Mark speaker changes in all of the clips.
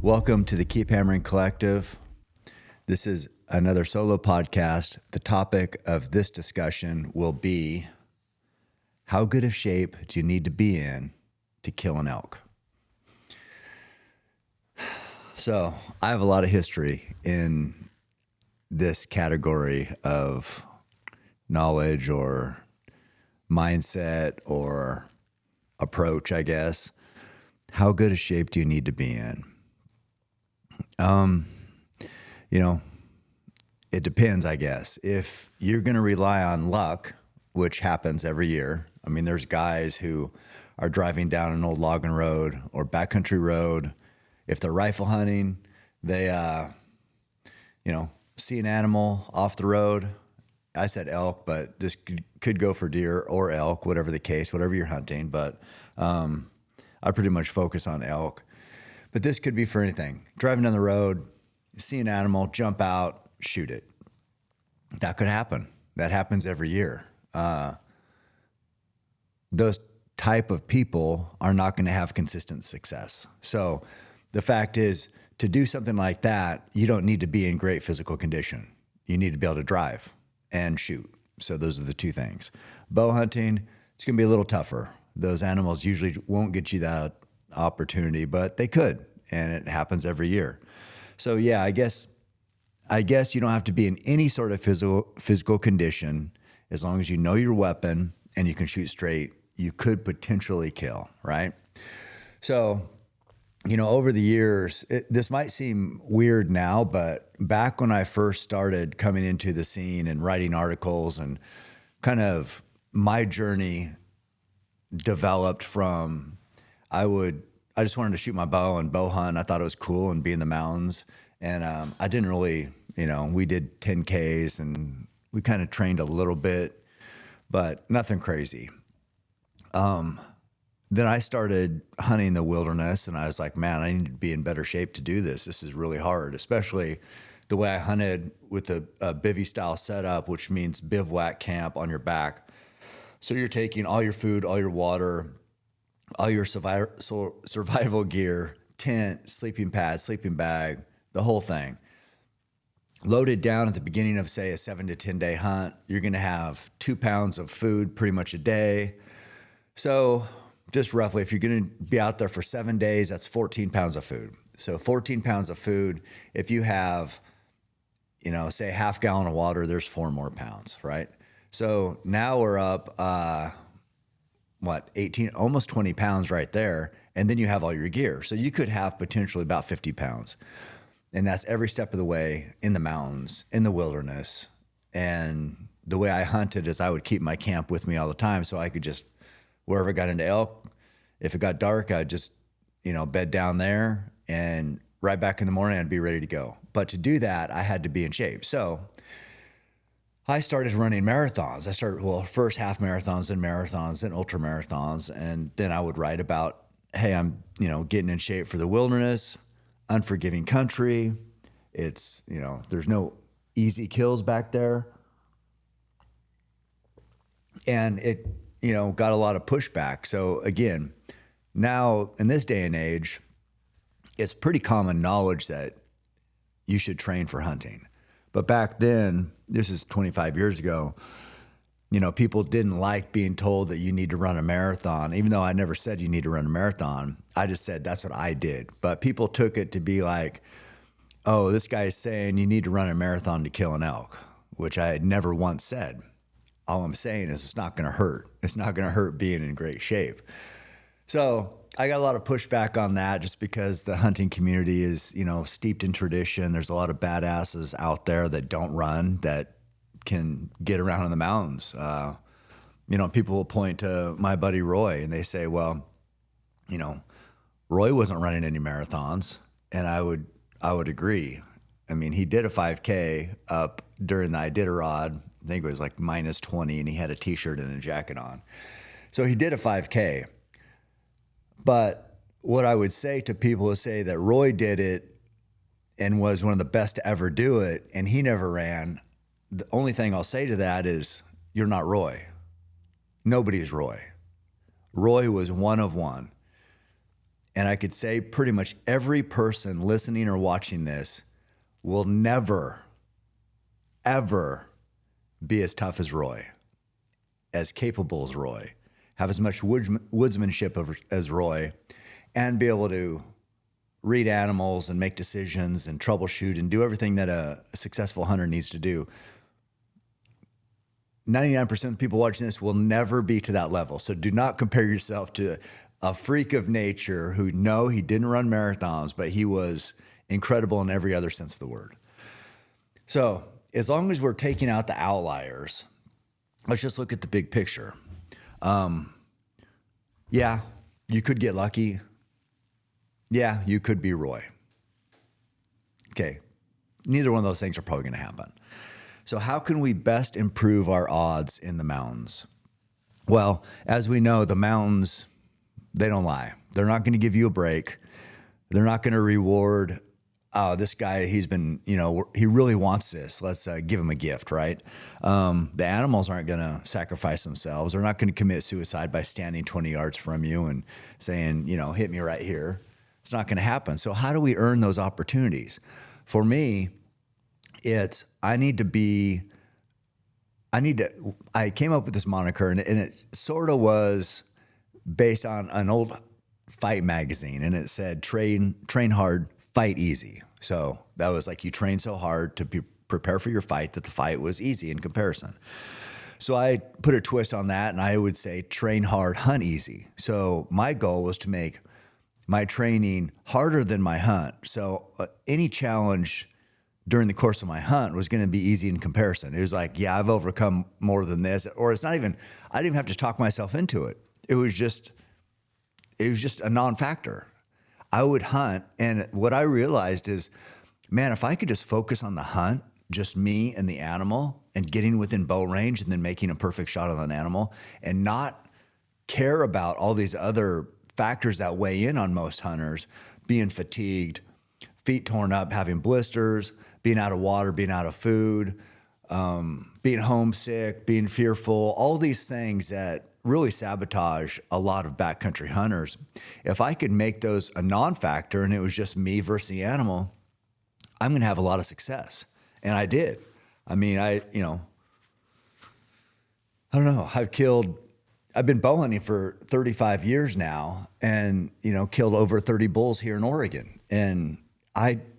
Speaker 1: Welcome to the Keep Hammering Collective. This is another solo podcast. The topic of this discussion will be, how good of shape do you need to be in to kill an elk? So I have a lot of history in this category of knowledge or mindset or approach, I guess. How good a shape do you need to be in? It depends, I guess. If you're going to rely on luck, which happens every year. I mean, there's guys who are driving down an old logging road or backcountry road. If they're rifle hunting, they, see an animal off the road. I said elk, but this could go for deer or elk, whatever the case, whatever you're hunting. But I pretty much focus on elk. But this could be for anything. Driving down the road, see an animal, jump out, shoot it. That could happen. That happens every year. Those type of people are not going to have consistent success. So the fact is, to do something like that, you don't need to be in great physical condition. You need to be able to drive and shoot. So those are the two things. Bow hunting, it's going to be a little tougher. Those animals usually won't get you that opportunity, but they could, and it happens every year. So yeah, I guess you don't have to be in any sort of physical condition. As long as you know your weapon and you can shoot straight, you could potentially kill, right? So, over the years, this might seem weird now, but back when I first started coming into the scene and writing articles, and kind of my journey developed from, I just wanted to shoot my bow and bow hunt. I thought it was cool and be in the mountains. And I didn't really, we did 10Ks and we kind of trained a little bit, but nothing crazy. Then I started hunting the wilderness, and I was like, man, I need to be in better shape to do this. This is really hard, especially the way I hunted with a bivvy style setup, which means bivouac camp on your back. So you're taking all your food, all your water, all your survival gear, tent, sleeping pad, sleeping bag, the whole thing. Loaded down at the beginning of, say, a 7 to 10 day hunt, you're going to have 2 pounds of food pretty much a day. So just roughly, if you're going to be out there for 7 days, that's 14 pounds of food. So 14 pounds of food, if you have, say a half gallon of water, there's 4 more pounds, right? So now we're up, 18, almost 20 pounds right there. And then you have all your gear. So you could have potentially about 50 pounds. And that's every step of the way in the mountains, in the wilderness. And the way I hunted is I would keep my camp with me all the time. So I could just, wherever I got into elk, if it got dark, I'd just, bed down there, and right back in the morning, I'd be ready to go. But to do that, I had to be in shape. So I started running marathons. First half marathons, then ultra marathons. And then I would write about, hey, I'm, getting in shape for the wilderness, unforgiving country. It's, there's no easy kills back there. And it, got a lot of pushback. So again, now in this day and age, it's pretty common knowledge that you should train for hunting. But back then, this is 25 years ago, people didn't like being told that you need to run a marathon. Even though I never said you need to run a marathon, I just said that's what I did. But people took it to be like, oh, this guy's saying you need to run a marathon to kill an elk, which I had never once said. All I'm saying is it's not going to hurt. It's not going to hurt being in great shape. So I got a lot of pushback on that, just because the hunting community is, steeped in tradition. There's a lot of badasses out there that don't run, that can get around in the mountains. People will point to my buddy Roy and they say, well, Roy wasn't running any marathons. And I would agree. I mean, he did a 5K up during the Iditarod. I think it was like minus 20, and he had a t-shirt and a jacket on. So he did a 5K. But what I would say to people is say that Roy did it and was one of the best to ever do it, and he never ran. The only thing I'll say to that is, you're not Roy. Nobody's Roy. Roy was one of one. And I could say pretty much every person listening or watching this will never, ever be as tough as Roy, as capable as Roy, have as much woodsmanship as Roy, and be able to read animals and make decisions and troubleshoot and do everything that a successful hunter needs to do. 99% of people watching this will never be to that level. So do not compare yourself to a freak of nature who, no, he didn't run marathons, but he was incredible in every other sense of the word. So as long as we're taking out the outliers, let's just look at the big picture. Yeah, you could get lucky. Yeah, you could be Roy. Okay, neither one of those things are probably going to happen. So how can we best improve our odds in the mountains? Well, as we know, the mountains, they don't lie. They're not going to give you a break. They're not going to reward, this guy, he really wants this. Let's give him a gift, right? The animals aren't going to sacrifice themselves. They're not going to commit suicide by standing 20 yards from you and saying, hit me right here. It's not going to happen. So how do we earn those opportunities? For me, I came up with this moniker, and it sort of was based on an old fight magazine, and it said, train hard, fight easy. So that was like, you train so hard to prepare for your fight that the fight was easy in comparison. So I put a twist on that, and I would say, train hard, hunt easy. So my goal was to make my training harder than my hunt. So any challenge during the course of my hunt was going to be easy in comparison. It was like, yeah, I've overcome more than this, or I didn't even have to talk myself into it. It was just a non-factor. I would hunt, and what I realized is, man, if I could just focus on the hunt, just me and the animal, and getting within bow range and then making a perfect shot on an animal, and not care about all these other factors that weigh in on most hunters, being fatigued, feet torn up, having blisters, being out of water, being out of food, being homesick, being fearful, all these things that really sabotage a lot of backcountry hunters. If I could make those a non-factor and it was just me versus the animal, I'm going to have a lot of success. And I did. I mean, I don't know. I've been bow hunting for 35 years now, and, killed over 30 bulls here in Oregon. And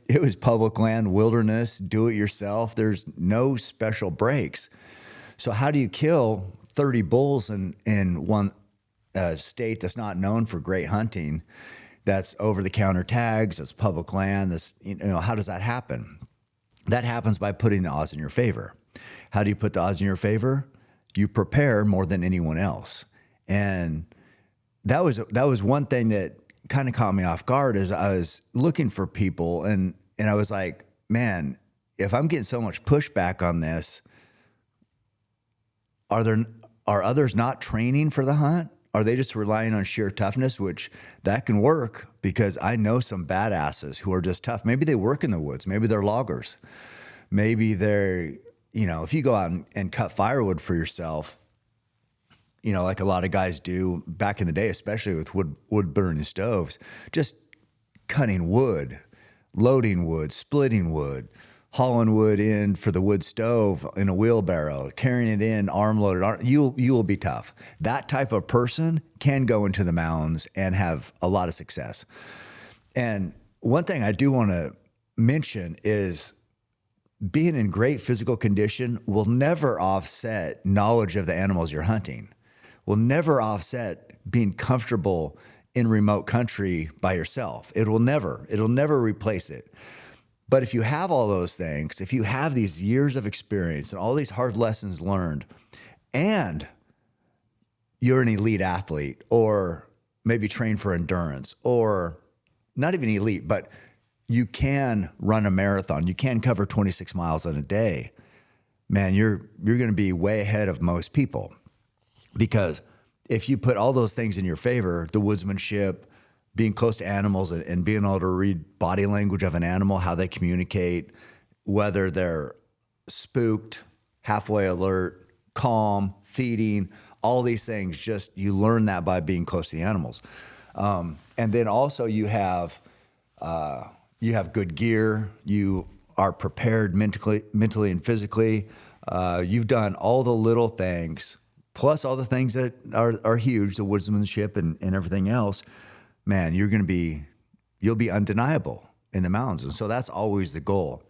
Speaker 1: it was public land, wilderness, do it yourself. There's no special breaks. So how do you kill 30 bulls in one state that's not known for great hunting, that's over-the-counter tags, that's public land, how does that happen? That happens by putting the odds in your favor. How do you put the odds in your favor? You prepare more than anyone else. And that was one thing that kind of caught me off guard, as I was looking for people, and I was like, man, if I'm getting so much pushback on this, are others not training for the hunt? Are they just relying on sheer toughness, which that can work, because I know some badasses who are just tough. Maybe they work in the woods. Maybe they're loggers. Maybe they're, if you go out and cut firewood for yourself, like a lot of guys do back in the day, especially with wood burning stoves, just cutting wood, loading wood, splitting wood, hauling wood in for the wood stove in a wheelbarrow, carrying it in, arm loaded. You will be tough. That type of person can go into the mountains and have a lot of success. And one thing I do want to mention is, being in great physical condition will never offset knowledge of the animals you're hunting, will never offset being comfortable in remote country by yourself. It'll never replace it. But if you have all those things, if you have these years of experience and all these hard lessons learned, and you're an elite athlete, or maybe train for endurance, or not even elite, but you can run a marathon, you can cover 26 miles in a day, man, you're going to be way ahead of most people. Because if you put all those things in your favor, the woodsmanship, being close to animals, and being able to read body language of an animal, how they communicate, whether they're spooked, halfway alert, calm, feeding, all these things, just you learn that by being close to the animals. And then also you have good gear. You are prepared mentally and physically. You've done all the little things, plus all the things that are huge, the woodsmanship and everything else. Man, you'll be undeniable in the mountains. And so that's always the goal.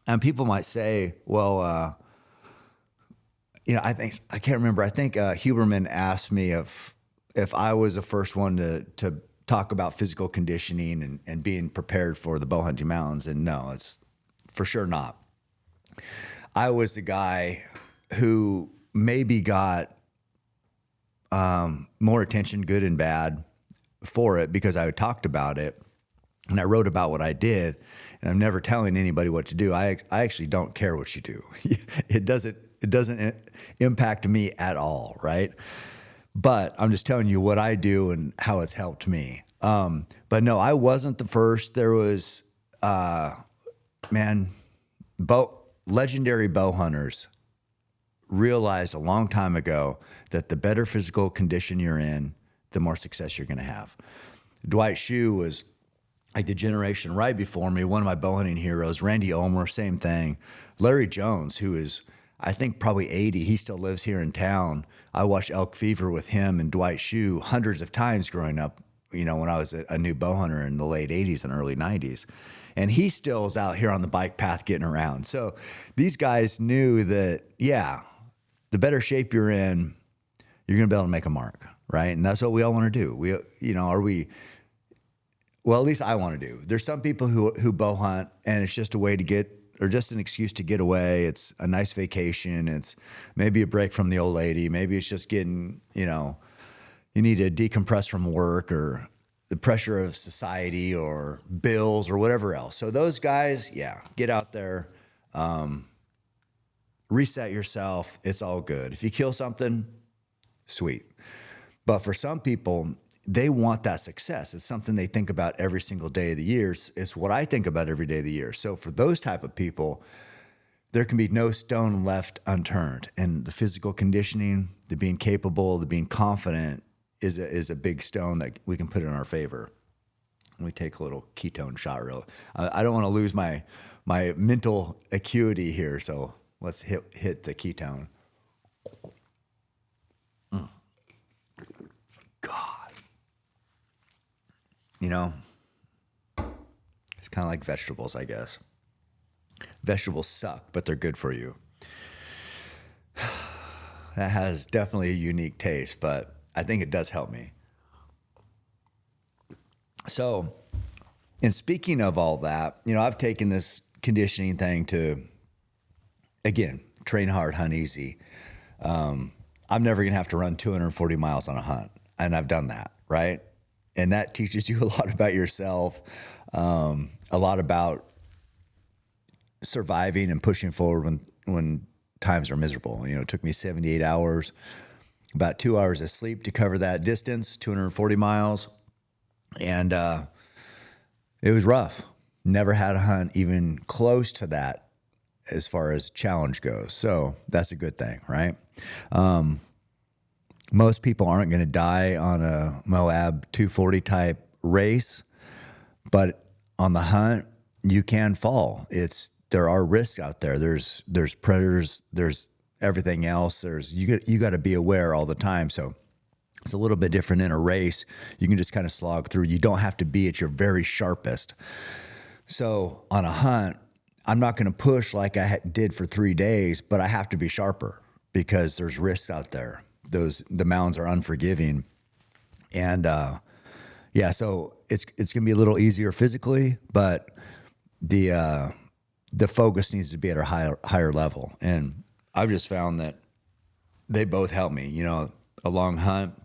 Speaker 1: And people might say, well, I can't remember. I think Huberman asked me if I was the first one to talk about physical conditioning and being prepared for the bow hunting mountains. And no, it's for sure not. I was the guy who maybe got more attention, good and bad, for it because I talked about it and I wrote about what I did. And I'm never telling anybody what to do. I actually don't care what you do. It doesn't impact me at all, right? But I'm just telling you what I do and how it's helped me. But no, I wasn't the first. There was, legendary bow hunters realized a long time ago that the better physical condition you're in, the more success you're going to have. Dwight Shue was like the generation right before me, one of my bow hunting heroes. Randy Ulmer, same thing. Larry Jones, who is, I think, probably 80. He still lives here in town. I watched elk fever with him and Dwight Shue hundreds of times growing up, when I was a new bow hunter in the late 80s and early 90s. And he still is out here on the bike path getting around. So these guys knew that, the better shape you're in, you're going to be able to make a mark, right? And that's what we all want to do. Well, at least I want to do. There's some people who bow hunt and it's just a way to get, or just an excuse to get away. It's a nice vacation. It's maybe a break from the old lady. Maybe it's just getting, you need to decompress from work or the pressure of society or bills or whatever else. So those guys, get out there, reset yourself. It's all good. If you kill something, sweet. But for some people, they want that success. It's something they think about every single day of the year. It's what I think about every day of the year. So for those type of people, there can be no stone left unturned. And the physical conditioning, the being capable, the being confident is a big stone that we can put in our favor. Let me take a little ketone shot I don't want to lose my mental acuity here. So let's hit the ketone. God. It's kind of like vegetables, I guess. Vegetables suck, but they're good for you. That has definitely a unique taste, but I think it does help me. So, and speaking of all that, I've taken this conditioning thing to, again, train hard, hunt easy. I'm never going to have to run 240 miles on a hunt. And I've done that, right? And that teaches you a lot about yourself, a lot about surviving and pushing forward when times are miserable. It took me 78 hours, about 2 hours of sleep to cover that distance, 240 miles. And it was rough. Never had a hunt even close to that as far as challenge goes. So that's a good thing, right? Most people aren't going to die on a Moab 240 type race, but on the hunt, you can fall. There are risks out there. There's predators. There's everything else. You got to be aware all the time. So it's a little bit different in a race. You can just kind of slog through. You don't have to be at your very sharpest. So on a hunt, I'm not going to push like I did for 3 days, but I have to be sharper because there's risks out there. The mountains are unforgiving. And so it's going to be a little easier physically, but the focus needs to be at a higher level. And I've just found that they both help me. A long hunt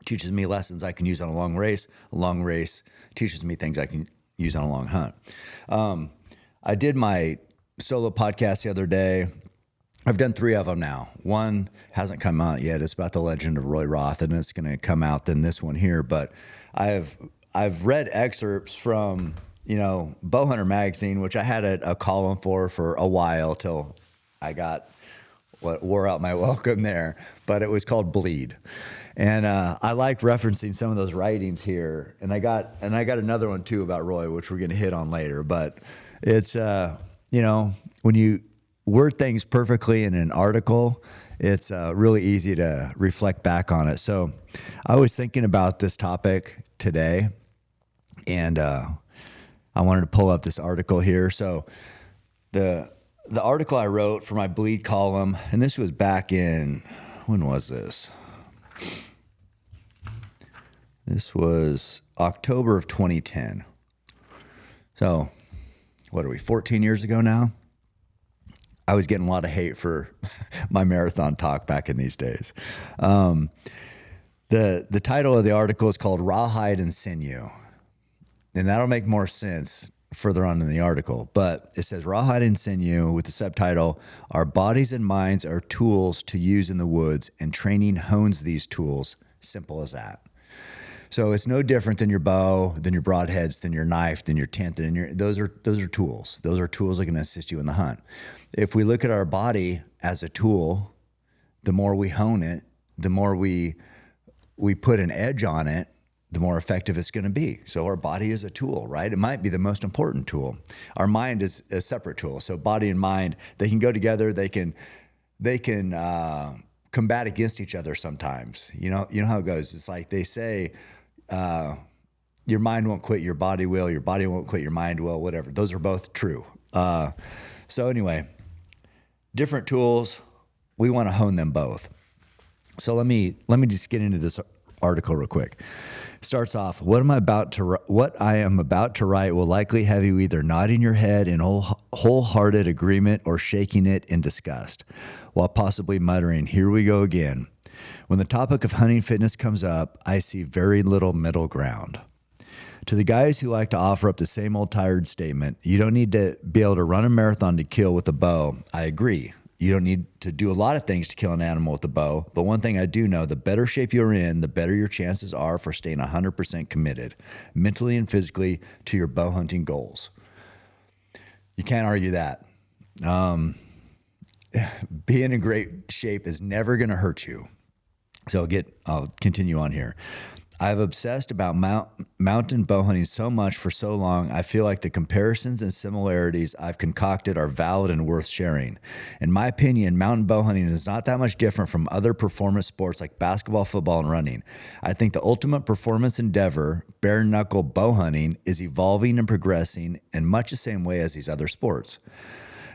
Speaker 1: teaches me lessons I can use on a long race. A long race teaches me things I can use on a long hunt. I did my solo podcast the other day. I've done 3 of them now. One hasn't come out yet. It's about the legend of Roy Roth, and it's going to come out then this one here. But I've read excerpts from Bowhunter magazine, which I had a column for a while till I got what wore out my welcome there. But it was called Bleed, And I like referencing some of those writings here. And I got another one too about Roy, which we're going to hit on later. But it's when you word things perfectly in an article, it's really easy to reflect back on it. So I was thinking about this topic today, and I wanted to pull up this article here. So the article I wrote for my bleed column, and this was back in, when was this? This was October of 2010. So what are we, 14 years ago now? I was getting a lot of hate for my marathon talk back in these days. The title of the article is called Rawhide and Sinew. And that'll make more sense further on in the article. But it says Rawhide and Sinew with the subtitle, Our Bodies and Minds Are Tools to Use in the Woods, and Training Hones These Tools. Simple as that. So it's no different than your bow, than your broadheads, than your knife, than your tent, those are tools. Those are tools that can assist you in the hunt. If we look at our body as a tool, the more we hone it, the more we put an edge on it, the more effective it's going to be. So our body is a tool, right? It might be the most important tool. Our mind is a separate tool. So body and mind, they can go together. They can combat against each other sometimes. You know how it goes. It's like they say, your mind won't quit, your body will. Your body won't quit, your mind will. Whatever. Those are both true. So anyway, different tools. We want to hone them both. So let me just get into this article real quick. Starts off, what I am about to write will likely have you either nodding your head in wholehearted agreement or shaking it in disgust, while possibly muttering, here we go again. When the topic of hunting fitness comes up, I see very little middle ground. To the guys who like to offer up the same old tired statement, you don't need to be able to run a marathon to kill with a bow, I agree. You don't need to do a lot of things to kill an animal with a bow, but one thing I do know, the better shape you're in, the better your chances are for staying 100% committed, mentally and physically, to your bow hunting goals. You can't argue that. Being in great shape is never going to hurt you. So I'll continue on here. I've obsessed about mountain bow hunting so much for so long, I feel like the comparisons and similarities I've concocted are valid and worth sharing. In my opinion, mountain bow hunting is not that much different from other performance sports like basketball, football, and running. I think the ultimate performance endeavor, bare-knuckle bow hunting, is evolving and progressing in much the same way as these other sports.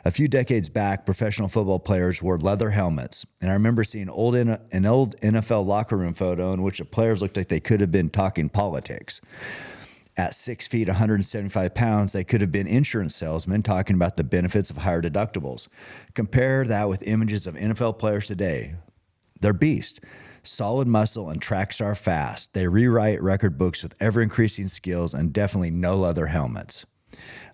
Speaker 1: A few decades back, professional football players wore leather helmets, and I remember seeing an old NFL locker room photo in which the players looked like they could have been talking politics. At 6 feet, 175 pounds, they could have been insurance salesmen talking about the benefits of higher deductibles. Compare that with images of NFL players today. They're beasts. Solid muscle and track star fast. They rewrite record books with ever-increasing skills and definitely no leather helmets.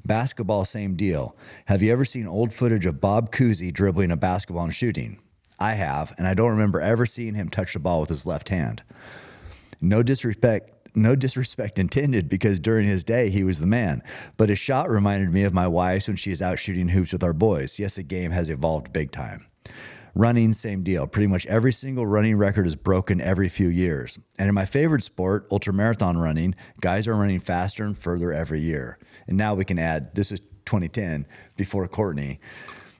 Speaker 1: Basketball, same deal. Have you ever seen old footage of Bob Cousy dribbling a basketball and shooting? I have, and I don't remember ever seeing him touch the ball with his left hand. No disrespect intended, because during his day, he was the man. But his shot reminded me of my wife's when she is out shooting hoops with our boys. Yes, the game has evolved big time. Running, same deal. Pretty much every single running record is broken every few years. And in my favorite sport, ultramarathon running, guys are running faster and further every year. And now we can add, this is 2010, before Courtney.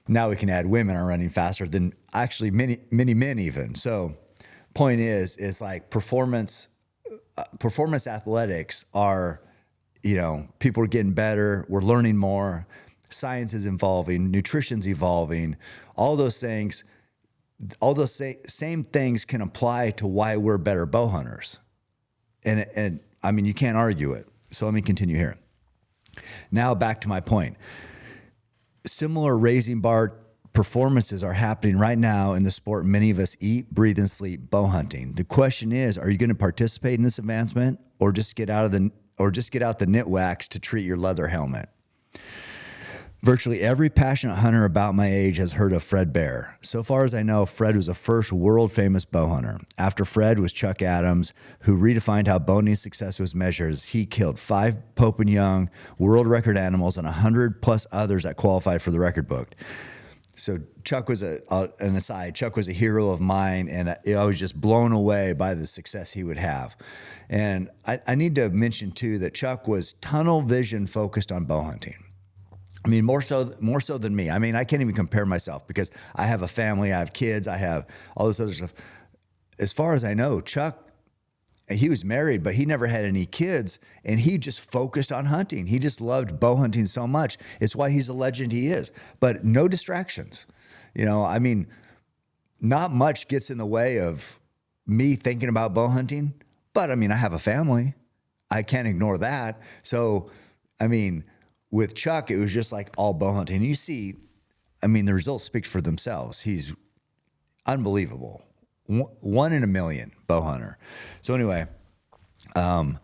Speaker 1: Now we can add women are running faster than actually many men even. So point is, it's like performance athletics are, people are getting better. We're learning more. Science is evolving. Nutrition's evolving. All those same things can apply to why we're better bow hunters. And I mean, you can't argue it. So let me continue here. Now back to my point. Similar raising bar performances are happening right now in the sport many of us eat, breathe, and sleep, bow hunting. The question is, are you going to participate in this advancement or just get out the knit wax to treat your leather helmet? Virtually every passionate hunter about my age has heard of Fred Bear. So far as I know, Fred was the first world-famous bow hunter. After Fred was Chuck Adams, who redefined how bow hunting success was measured. He killed 5 Pope and Young world record animals and 100 plus others that qualified for the record book. So Chuck was an aside. Chuck was a hero of mine, and I was just blown away by the success he would have. And I need to mention too that Chuck was tunnel vision focused on bow hunting. I mean, more so than me. I mean, I can't even compare myself because I have a family, I have kids, I have all this other stuff. As far as I know, Chuck, he was married, but he never had any kids, and he just focused on hunting. He just loved bow hunting so much. It's why he's the legend he is. But no distractions. I mean, not much gets in the way of me thinking about bow hunting. But I mean, I have a family. I can't ignore that. So, I mean, with Chuck, it was just like all bow hunting. You see, I mean, the results speak for themselves. He's unbelievable. One in a million bow hunter. So anyway, and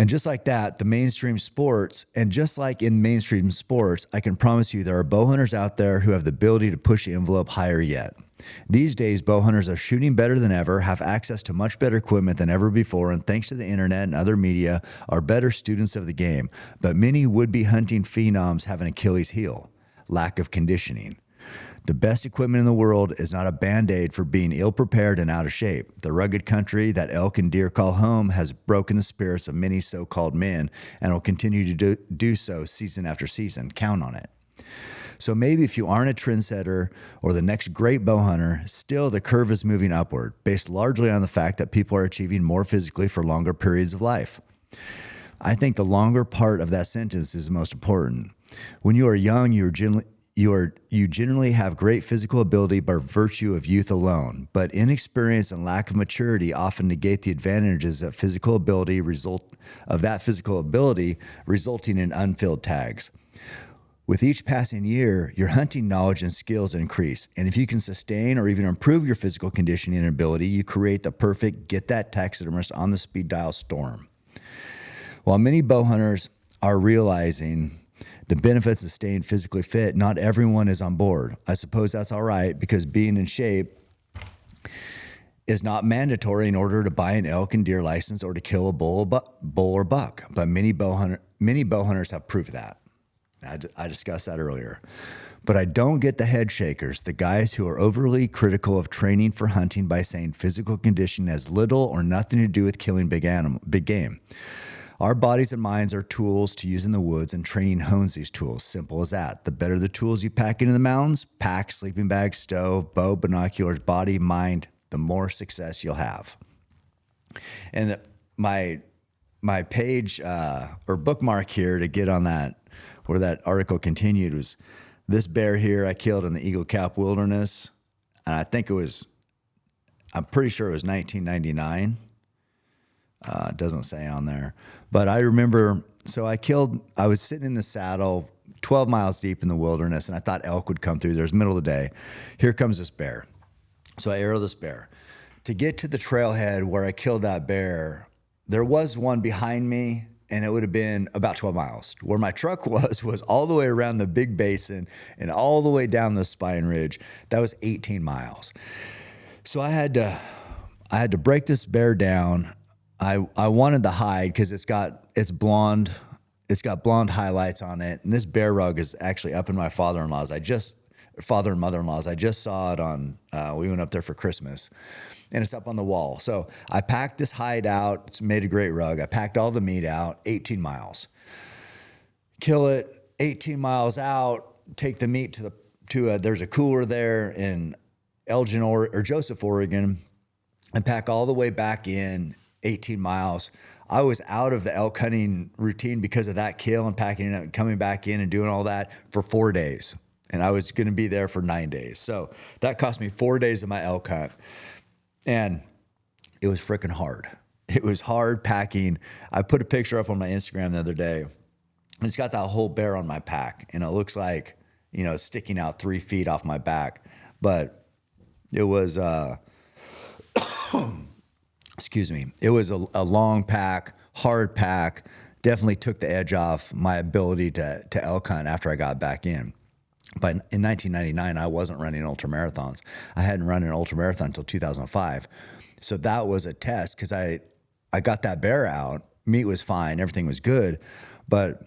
Speaker 1: just like that, the mainstream sports, and just like in mainstream sports, I can promise you there are bow hunters out there who have the ability to push the envelope higher yet. These days, bow hunters are shooting better than ever, have access to much better equipment than ever before, and thanks to the internet and other media, are better students of the game. But many would-be hunting phenoms have an Achilles heel: lack of conditioning. The best equipment in the world is not a Band-Aid for being ill-prepared and out of shape. The rugged country that elk and deer call home has broken the spirits of many so-called men and will continue to do so season after season. Count on it. So maybe if you aren't a trendsetter or the next great bow hunter, still the curve is moving upward, based largely on the fact that people are achieving more physically for longer periods of life. I think the longer part of that sentence is most important. When you are young, you generally have great physical ability by virtue of youth alone, but inexperience and lack of maturity often negate the advantages of physical ability resulting in unfilled tags. With each passing year, your hunting knowledge and skills increase, and if you can sustain or even improve your physical conditioning and ability, you create the perfect get that taxidermist on the speed dial storm. While many bow hunters are realizing the benefits of staying physically fit, not everyone is on board. I suppose that's all right, because being in shape is not mandatory in order to buy an elk and deer license or to kill a bull or buck. But many bow hunters have proved that. I discussed that earlier. But I don't get the head shakers, the guys who are overly critical of training for hunting by saying physical condition has little or nothing to do with killing big game. Our bodies and minds are tools to use in the woods, and training hones these tools. Simple as that. The better the tools you pack into the mountains, pack, sleeping bag, stove, bow, binoculars, body, mind, the more success you'll have. And my page or bookmark here to get on that, where that article continued, was this bear here I killed in the Eagle Cap Wilderness. And I'm pretty sure it was 1999. It doesn't say on there. But I remember, so I was sitting in the saddle 12 miles deep in the wilderness, and I thought elk would come through. There's middle of the day. Here comes this bear. So I arrow this bear. To get to the trailhead where I killed that bear, there was one behind me, and it would have been about 12 miles. Where my truck was all the way around the big basin and all the way down the Spine Ridge. That was 18 miles. So I had to break this bear down. I wanted the hide because it's got blonde highlights on it. And this bear rug is actually up in my father and mother-in-law's. I just saw it on, we went up there for Christmas, and it's up on the wall. So I packed this hide out. It's made a great rug. I packed all the meat out, 18 miles. Kill it, 18 miles out, take the meat there's a cooler there in Elgin or Joseph, Oregon, and pack all the way back in 18 miles. I was out of the elk hunting routine because of that kill and packing it up and coming back in and doing all that for 4 days. And I was going to be there for 9 days. So that cost me 4 days of my elk hunt. And it was freaking hard. It was hard packing. I put a picture up on my Instagram the other day, and it's got that whole bear on my pack. And it looks like, sticking out 3 feet off my back. But it was, excuse me, it was a long pack, hard pack, definitely took the edge off my ability to elk hunt after I got back in. But in 1999, I wasn't running ultramarathons. I hadn't run an ultramarathon until 2005. So that was a test because I got that bear out. Meat was fine. Everything was good. But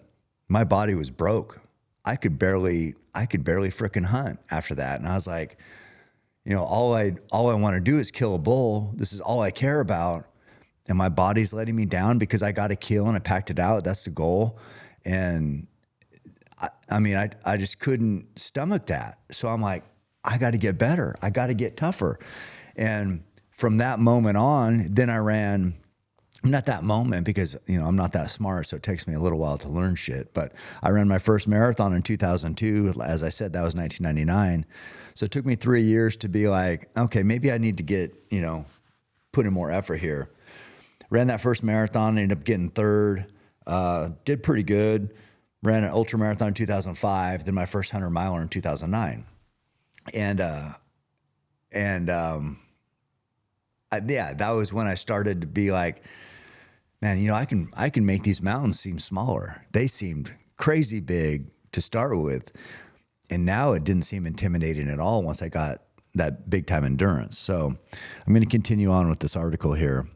Speaker 1: my body was broke. I could barely frickin' hunt after that. And I was like, all I want to do is kill a bull. This is all I care about. And my body's letting me down because I got a kill and I packed it out. That's the goal. And I just couldn't stomach that. So I'm like, I got to get better. I got to get tougher. And from that moment on, then I ran, not that moment because, I'm not that smart. So it takes me a little while to learn shit, but I ran my first marathon in 2002. As I said, that was 1999. So it took me 3 years to be like, okay, maybe I need to get, put in more effort here. Ran that first marathon, ended up getting third, did pretty good. Ran an ultra marathon in 2005, then my first 100 miler in 2009. That was when I started to be like, man, I can make these mountains seem smaller. They seemed crazy big to start with. And now it didn't seem intimidating at all once I got that big time endurance. So I'm going to continue on with this article here.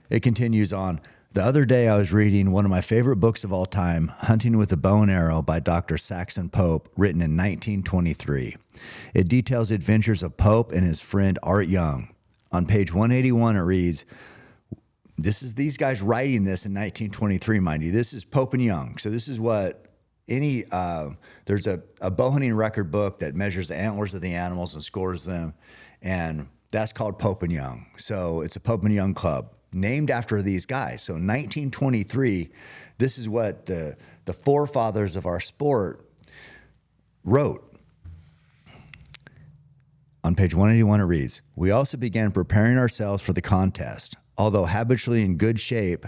Speaker 1: It continues on. The other day I was reading one of my favorite books of all time, Hunting with a Bow and Arrow by Dr. Saxton Pope, written in 1923. It details the adventures of Pope and his friend Art Young. On page 181 it reads, this is these guys writing this in 1923, mind you. This is Pope and Young. So this is what there's a bow hunting record book that measures the antlers of the animals and scores them. And that's called Pope and Young. So it's a Pope and Young club named after these guys. So in 1923, this is what the forefathers of our sport wrote. On page 181, it reads, we also began preparing ourselves for the contest. Although habitually in good shape,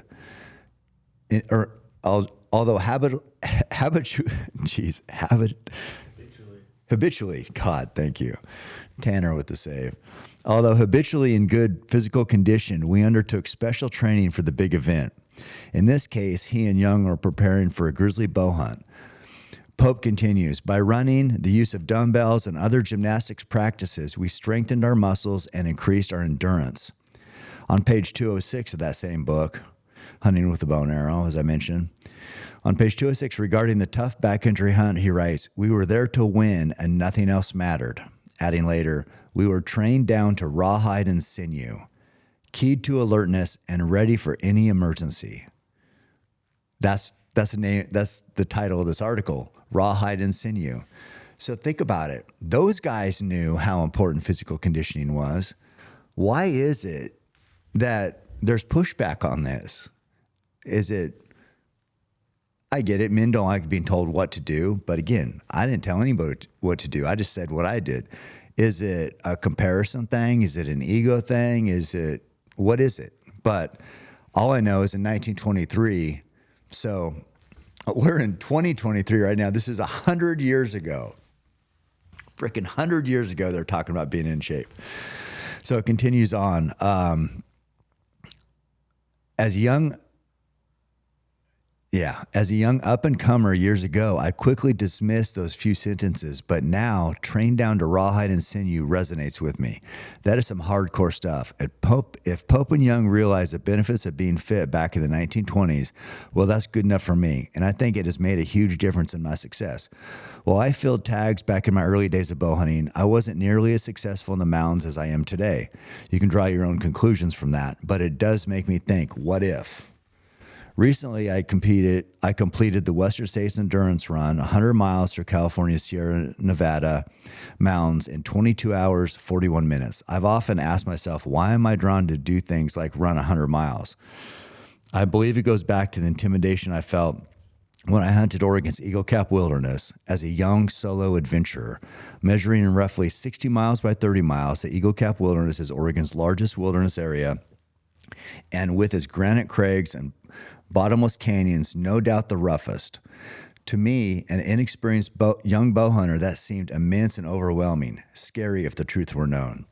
Speaker 1: habitually, God, thank you. Tanner with the save. Although habitually in good physical condition, we undertook special training for the big event. In this case, he and Young were preparing for a grizzly bow hunt. Pope continues, by running, the use of dumbbells, and other gymnastics practices, we strengthened our muscles and increased our endurance. On page 206 of that same book, Hunting with the Bow and Arrow, as I mentioned, on page 206, regarding the tough backcountry hunt, he writes, we were there to win and nothing else mattered. Adding later, we were trained down to rawhide and sinew, keyed to alertness and ready for any emergency. That's the name. That's the title of this article, Rawhide and Sinew. So think about it. Those guys knew how important physical conditioning was. Why is it that there's pushback on this? I get it. Men don't like being told what to do. But again, I didn't tell anybody what to do. I just said what I did. Is it a comparison thing? Is it an ego thing? What is it? But all I know is in 1923, so we're in 2023 right now. This is 100 years ago. Freaking 100 years ago, they're talking about being in shape. So it continues on. As a young up-and-comer years ago, I quickly dismissed those few sentences, but now, trained down to rawhide and sinew resonates with me. That is some hardcore stuff. If Pope and Young realized the benefits of being fit back in the 1920s, well, that's good enough for me, and I think it has made a huge difference in my success. While I filled tags back in my early days of bow hunting, I wasn't nearly as successful in the mountains as I am today. You can draw your own conclusions from that, but it does make me think, what if? Recently, I completed the Western States Endurance Run, 100 miles through California's Sierra Nevada mountains in 22 hours, 41 minutes. I've often asked myself, why am I drawn to do things like run 100 miles? I believe it goes back to the intimidation I felt when I hunted Oregon's Eagle Cap Wilderness as a young solo adventurer. Measuring in roughly 60 miles by 30 miles, the Eagle Cap Wilderness is Oregon's largest wilderness area, and with its granite crags and bottomless canyons, no doubt the roughest. To me, an inexperienced young bow hunter, that seemed immense and overwhelming, scary if the truth were known.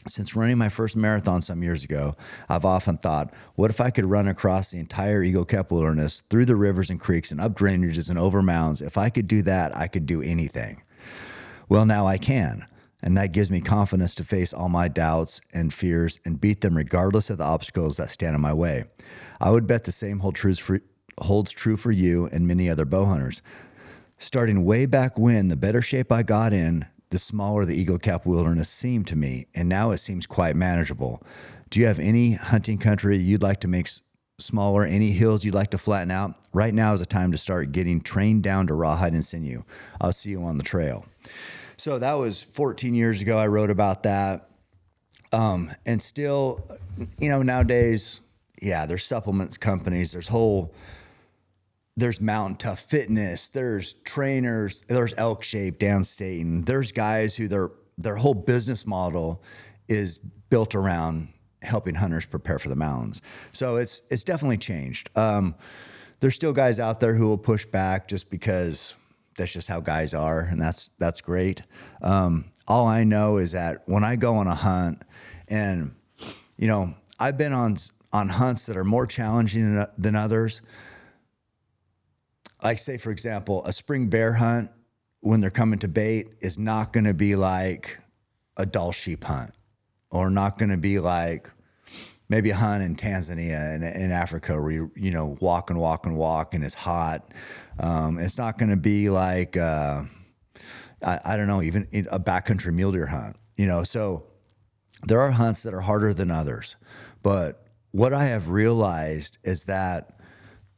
Speaker 1: Since running my first marathon some years ago, I've often thought, what if I could run across the entire Eagle Cap Wilderness, through the rivers and creeks and up drainages and over mountains? If I could do that, I could do anything. Well, now I can. And that gives me confidence to face all my doubts and fears and beat them regardless of the obstacles that stand in my way. I would bet the same holds holds true for you and many other bow hunters. Starting way back when, the better shape I got in, the smaller the eagle cap wilderness seemed to me, and now it seems quite manageable. Do you have any hunting country you'd like to make smaller, any hills you'd like to flatten out? Right now is the time to start getting trained down to rawhide and sinew. I'll see you on the trail. So that was 14 years ago. I wrote about that. And still, nowadays, there's supplements companies, there's Mountain Tough Fitness, there's trainers, there's Elk Shape, Dan Staten. There's guys who their whole business model is built around helping hunters prepare for the mountains. So it's definitely changed. There's still guys out there who will push back just because that's just how guys are, and that's great. All I know is that when I go on a hunt, and I've been on hunts that are more challenging than others. Like, say, for example, a spring bear hunt, when they're coming to bait, is not going to be like a dull sheep hunt, or not going to be like maybe a hunt in Tanzania and in Africa where you walk and it's hot. It's not going to be like I don't know, even a backcountry mule deer hunt. So there are hunts that are harder than others. But what I have realized is that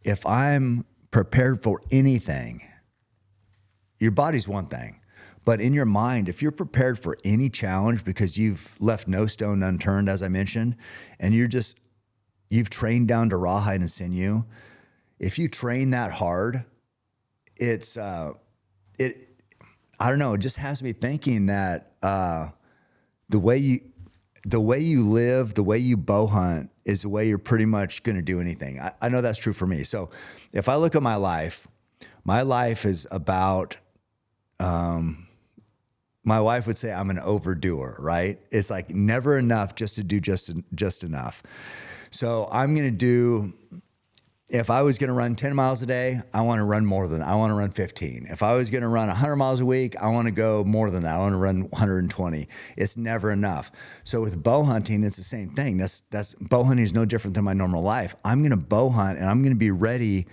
Speaker 1: if I'm prepared for anything, your body's one thing, but in your mind, if you're prepared for any challenge because you've left no stone unturned, as I mentioned, and you've trained down to rawhide and sinew, if you train that hard, I don't know, it just has me thinking that the way you live, the way you bow hunt is the way you're pretty much going to do anything. I know that's true for me. So if I look at my life is about, my wife would say I'm an overdoer, right? It's like never enough just to do just enough. So I'm going to do, if I was going to run 10 miles a day, I want to run more than that. I want to run 15. If I was going to run 100 miles a week, I want to go more than that. I want to run 120. It's never enough. So with bow hunting, it's the same thing. That's bow hunting is no different than my normal life. I'm going to bow hunt and I'm going to be ready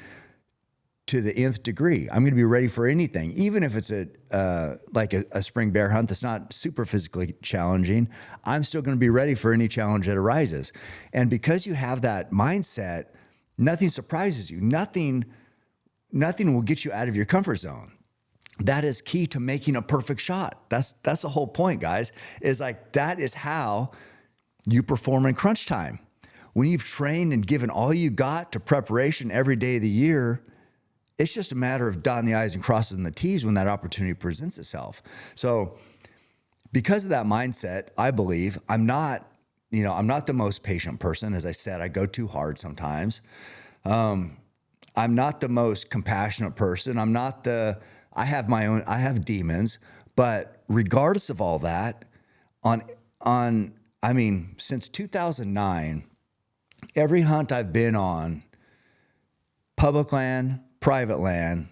Speaker 1: to the nth degree. I'm going to be ready for anything, even if it's like a spring bear hunt that's not super physically challenging. I'm still going to be ready for any challenge that arises. And because you have that mindset, nothing surprises you. Nothing will get you out of your comfort zone. That is key to making a perfect shot. That's the whole point, guys, is like that is how you perform in crunch time. When you've trained and given all you got to preparation every day of the year, it's just a matter of dotting the I's and crossing the T's when that opportunity presents itself. So because of that mindset, I believe I'm not the most patient person. As I said, I go too hard sometimes. I'm not the most compassionate person. I have demons, but regardless of all that, since 2009, every hunt I've been on, public land, private land,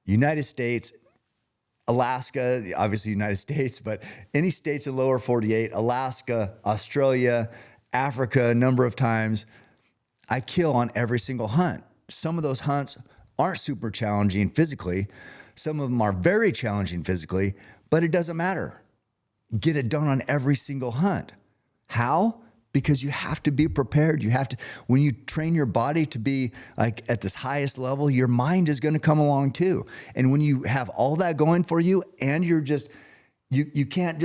Speaker 1: United States, Alaska, obviously United States, but any states in lower 48, Alaska, Australia, Africa, a number of times, I kill on every single hunt. Some of those hunts aren't super challenging physically. Some of them are very challenging physically, but it doesn't matter. Get it done on every single hunt. How? Because you have to be prepared. When you train your body to be like at this highest level, your mind is going to come along too. And when you have all that going for you and you can't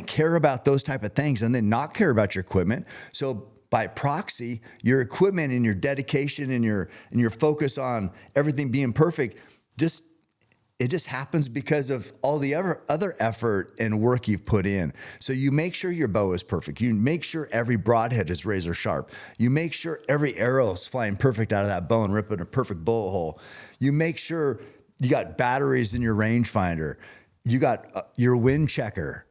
Speaker 1: care about those type of things and then not care about your equipment. So by proxy, your equipment and your dedication and your focus on everything being perfect, it just happens because of all the other effort and work you've put in. So you make sure your bow is perfect. You make sure every broadhead is razor sharp. You make sure every arrow is flying perfect out of that bow and ripping a perfect bullet hole. You make sure you got batteries in your rangefinder. You got your wind checker,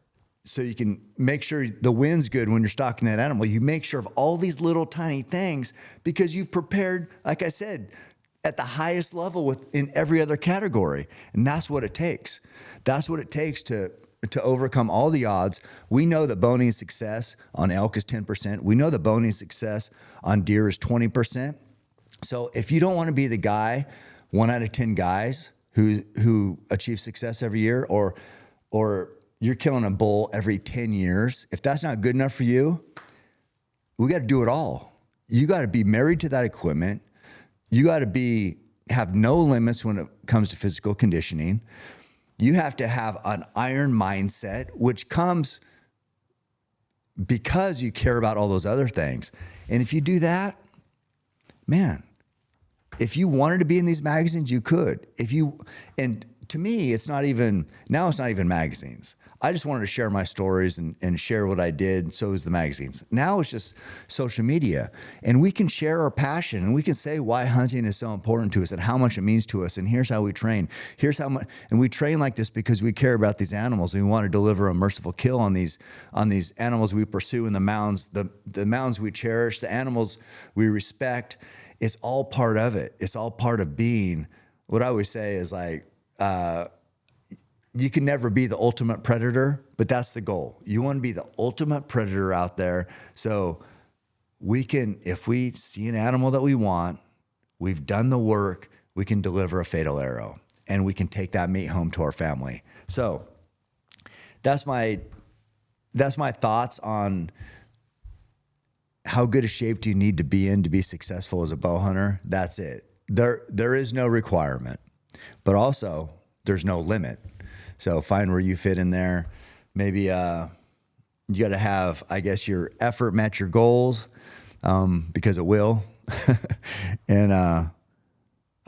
Speaker 1: so you can make sure the wind's good when you're stalking that animal. You make sure of all these little tiny things because you've prepared, like I said, at the highest level in every other category. And that's what it takes. That's what it takes to overcome all the odds. We know that bow hunting success on elk is 10%. We know that bow hunting success on deer is 20%. So if you don't want to be the guy, 1 out of 10 guys who achieve success every year, or you're killing a bull every 10 years, if that's not good enough for you, we got to do it all. You got to be married to that equipment. You got to have no limits when it comes to physical conditioning. You have to have an iron mindset, which comes because you care about all those other things. And if you do that, man, if you wanted to be in these magazines, you could. And to me, it's not even magazines. I just wanted to share my stories and share what I did. So is the magazines. Now it's just social media, and we can share our passion, and we can say why hunting is so important to us and how much it means to us. And here's how we train. Here's how much, and we train like this because we care about these animals. And we want to deliver a merciful kill on these animals we pursue in the mountains, the mountains we cherish, the animals we respect. It's all part of it. It's all part of being. What I always say is like, you can never be the ultimate predator, but that's the goal. You want to be the ultimate predator out there. So we can, if we see an animal that we want, we've done the work, we can deliver a fatal arrow, and we can take that meat home to our family. So that's my thoughts on how good a shape do you need to be in to be successful as a bow hunter. That's it. There is no requirement, but also there's no limit. So find where you fit in there. Maybe you got to have, I guess, your effort match your goals, because it will. And I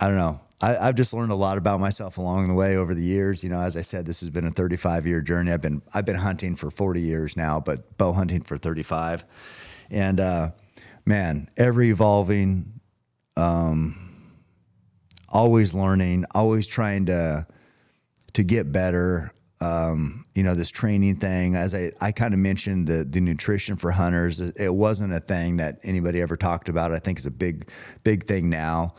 Speaker 1: don't know. I've just learned a lot about myself along the way over the years. You know, as I said, this has been a 35-year journey. I've been hunting for 40 years now, but bow hunting for 35. And man, ever evolving, always learning, always trying to get better. You know, this training thing, as I kind of mentioned, the nutrition for hunters, it wasn't a thing that anybody ever talked about. I think it's a big thing now.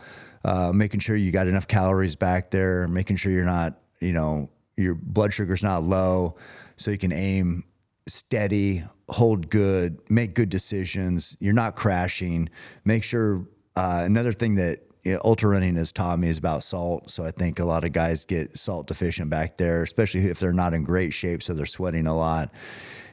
Speaker 1: Making sure you got enough calories back there, making sure you're not, you know, your blood sugar's not low, so you can aim steady, hold good, make good decisions. You're not crashing. Make sure, another thing that ultra running has taught me is about salt. So I think a lot of guys get salt deficient back there, especially if they're not in great shape, so they're sweating a lot,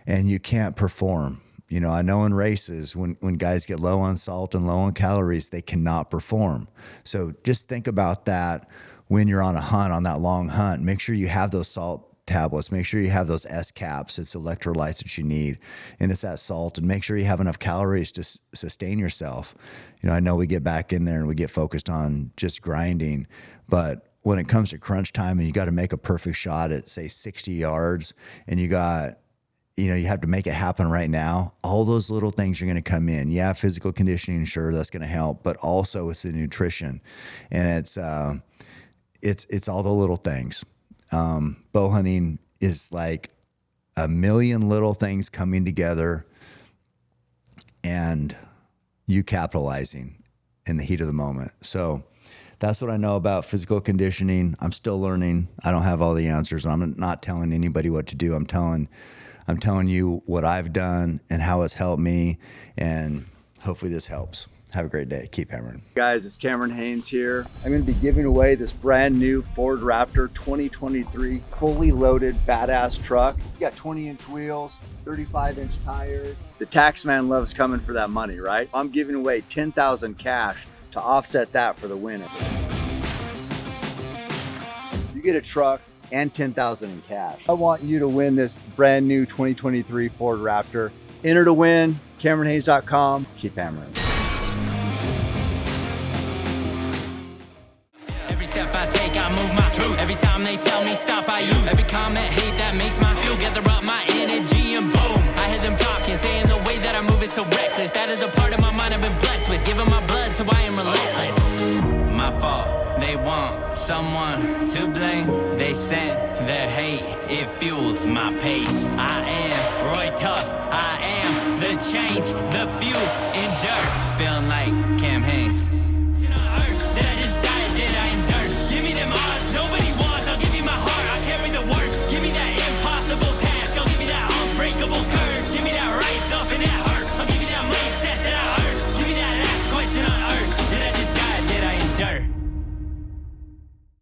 Speaker 1: and you can't perform. You know, I know in races, when guys get low on salt and low on calories, they cannot perform. So just think about that when you're on a hunt, on that long hunt. Make sure you have those salt tablets. Make sure you have those S caps. It's electrolytes that you need, and it's that salt. And make sure you have enough calories to sustain yourself. You know, I know we get back in there and we get focused on just grinding, but when it comes to crunch time and you got to make a perfect shot at, say, 60 yards, and you have to make it happen right now, all those little things are going to come in. Yeah, physical conditioning, sure, that's going to help, but also it's the nutrition, and it's all the little things. Bow hunting is like a million little things coming together and you capitalizing in the heat of the moment. So that's what I know about physical conditioning. I'm still learning. I don't have all the answers. I'm not telling anybody what to do. I'm telling you what I've done and how it's helped me, and hopefully this helps. Have a great day. Keep hammering. Guys, it's Cameron Haynes here. I'm going to be giving away this brand new Ford Raptor 2023 fully loaded badass truck. You got 20-inch wheels, 35-inch tires. The tax man loves coming for that money, right? I'm giving away $10,000 cash to offset that for the winner. You get a truck and $10,000 in cash. I want you to win this brand new 2023 Ford Raptor. Enter to win, CameronHaynes.com. Keep hammering.
Speaker 2: Every step I take, I move my truth. Every time they tell me stop, I use. Every comment, hate that makes my feel. Gather up my energy and boom. I hear them talking, saying the way that I move is so reckless. That is a part of my mind I've been blessed with. Giving my blood, so I am relentless. My fault, they want someone to blame. They sent their hate, it fuels my pace. I am Roy Tough, I am the change, the fuel in dirt. Feeling like Cam Haynes.